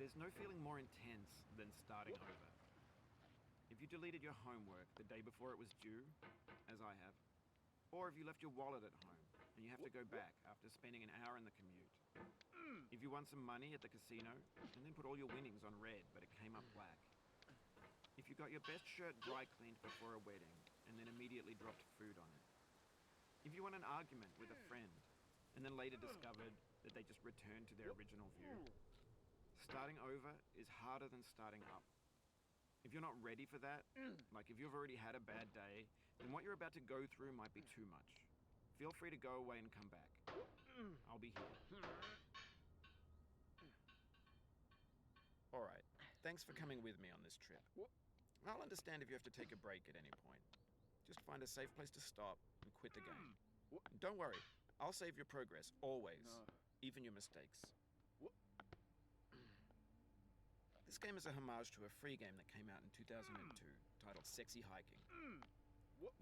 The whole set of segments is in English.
There's no feeling more intense than starting over. If you deleted your homework the day before it was due, as I have, or if you left your wallet at home and you have to go back after spending an hour in the commute. If you won some money at the casino and then put all your winnings on red but it came up black. If you got your best shirt dry cleaned before a wedding and then immediately dropped food on it. If you won an argument with a friend and then later discovered that they just returned to their original view. Starting over is harder than starting up. If you're not ready for that, like if you've already had a bad day, then what you're about to go through might be too much. Feel free to go away and come back. I'll be here. Alright, thanks for coming with me on this trip. I'll understand if you have to take a break at any point. Just find a safe place to stop and quit the game. And don't worry, I'll save your progress, always. Even your mistakes. This game is a homage to a free game that came out in 2002, titled Sexy Hiking.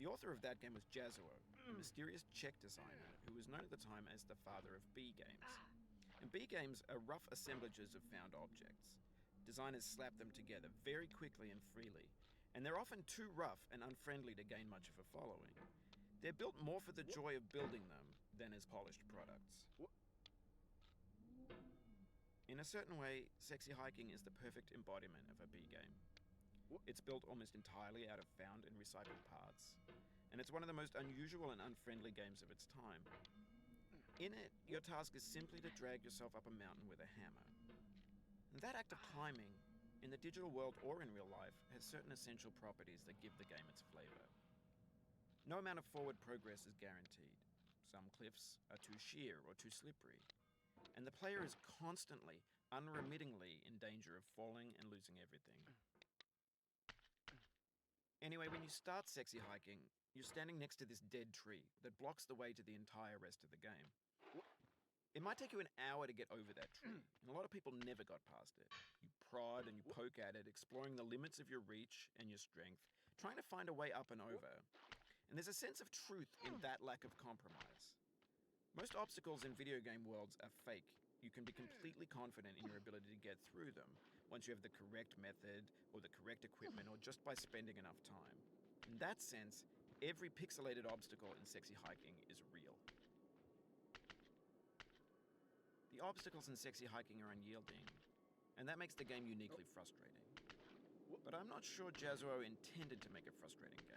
The author of that game was Jazuo, a mysterious Czech designer who was known at the time as the father of B games. And B games are rough assemblages of found objects. Designers slap them together very quickly and freely, and they're often too rough and unfriendly to gain much of a following. They're built more for the joy of building them than as polished products. In a certain way, Sexy Hiking is the perfect embodiment of a B game. It's built almost entirely out of found and recycled parts, and it's one of the most unusual and unfriendly games of its time. In it, your task is simply to drag yourself up a mountain with a hammer. And that act of climbing, in the digital world or in real life, has certain essential properties that give the game its flavor. No amount of forward progress is guaranteed. Some cliffs are too sheer or too slippery. And the player is constantly, unremittingly in danger of falling and losing everything. Anyway, when you start Sexy Hiking, you're standing next to this dead tree that blocks the way to the entire rest of the game. It might take you an hour to get over that tree, and a lot of people never got past it. You prod and you poke at it, exploring the limits of your reach and your strength, trying to find a way up and over. And there's a sense of truth in that lack of compromise. Most obstacles in video game worlds are fake. You can be completely confident in your ability to get through them once you have the correct method or the correct equipment or just by spending enough time. In that sense, every pixelated obstacle in Sexy Hiking is real. The obstacles in Sexy Hiking are unyielding, and that makes the game uniquely frustrating. But I'm not sure Jazuo intended to make a frustrating game.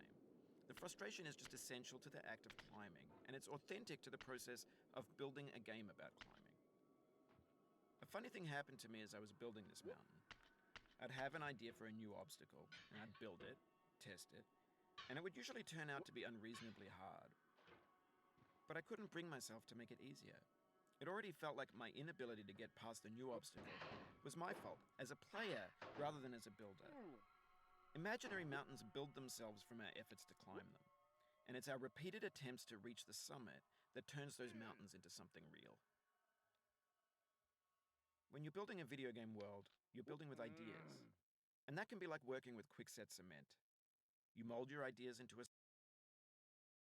The frustration is just essential to the act of climbing, and it's authentic to the process of building a game about climbing. A funny thing happened to me as I was building this mountain. I'd have an idea for a new obstacle, and I'd build it, test it, and it would usually turn out to be unreasonably hard. But I couldn't bring myself to make it easier. It already felt like my inability to get past the new obstacle was my fault, as a player rather than as a builder. Imaginary mountains build themselves from our efforts to climb them, and it's our repeated attempts to reach the summit that turns those mountains into something real. When you're building a video game world, you're building with ideas, and that can be like working with quickset cement. You mold your ideas into a